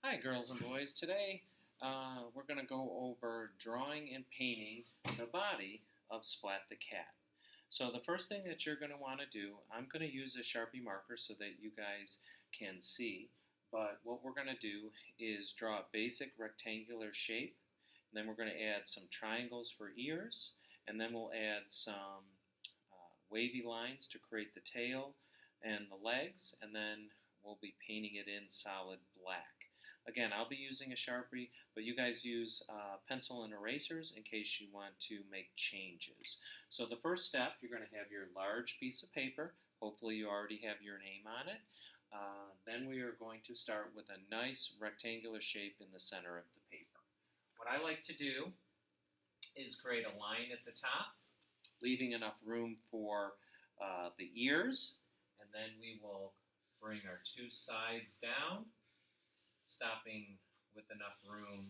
Hi girls and boys, today we're going to go over drawing and painting the body of Splat the Cat. So the first thing that you're going to want to do, I'm going to use a Sharpie marker so that you guys can see, but what we're going to do is draw a basic rectangular shape, and then we're going to add some triangles for ears, and then we'll add some wavy lines to create the tail and the legs, and then we'll be painting it in solid black. Again, I'll be using a Sharpie, but you guys use pencil and erasers in case you want to make changes. So the first step, you're going to have your large piece of paper. Hopefully you already have your name on it. Then we are going to start with a nice rectangular shape in the center of the paper. What I like to do is create a line at the top, leaving enough room for the ears, and then we will bring our two sides down, stopping with enough room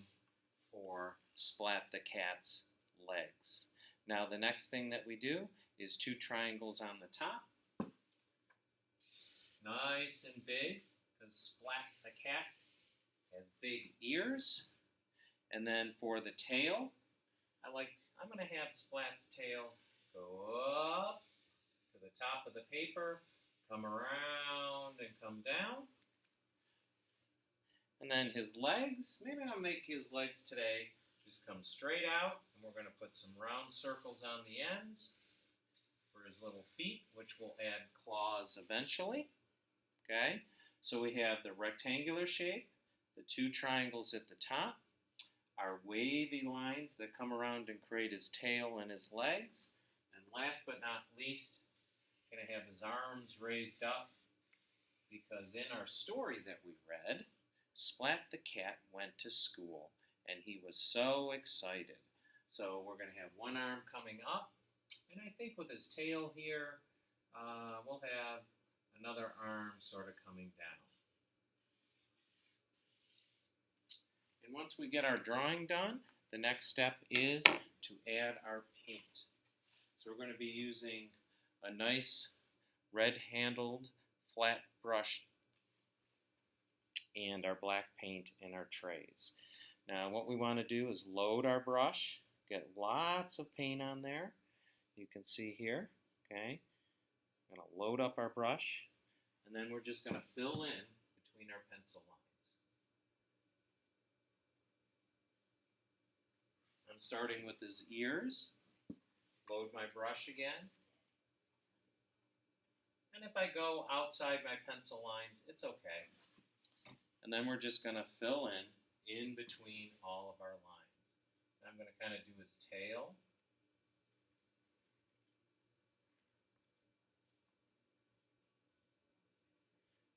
for Splat the Cat's legs. Now the next thing that we do is two triangles on the top, nice and big, because Splat the Cat has big ears. And then for the tail, I'm going to have Splat's tail go up to the top of the paper, come around and come down. And then his legs, maybe I'll make his legs today just come straight out, and we're going to put some round circles on the ends for his little feet, which will add claws eventually. Okay, so we have the rectangular shape, the two triangles at the top, our wavy lines that come around and create his tail and his legs, and last but not least, going to have his arms raised up, because in our story that we read, Splat the Cat went to school, and he was so excited. So we're going to have one arm coming up, and I think with his tail here, we'll have another arm sort of coming down. And once we get our drawing done, the next step is to add our paint. So we're going to be using a nice red-handled flat brush and our black paint in our trays. Now what we want to do is load our brush, get lots of paint on there. You can see here, okay? I'm going to load up our brush, and then we're just going to fill in between our pencil lines. I'm starting with his ears. Load my brush again. And if I go outside my pencil lines, it's okay. And then we're just going to fill in between all of our lines. And I'm going to kind of do his tail.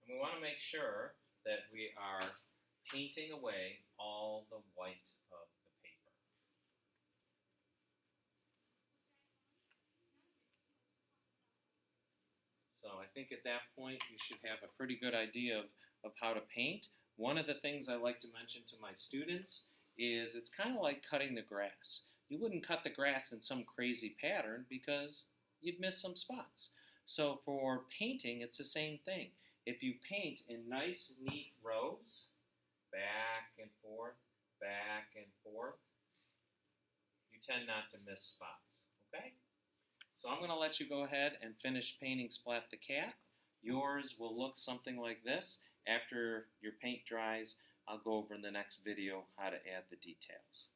And we want to make sure that we are painting away all the white of the paper. So I think at that point you should have a pretty good idea of how to paint. One of the things I like to mention to my students is it's kind of like cutting the grass. You wouldn't cut the grass in some crazy pattern because you'd miss some spots. So for painting, it's the same thing. If you paint in nice, neat rows, back and forth, you tend not to miss spots, okay? So I'm going to let you go ahead and finish painting Splat the Cat. Yours will look something like this. After your paint dries, I'll go over in the next video how to add the details.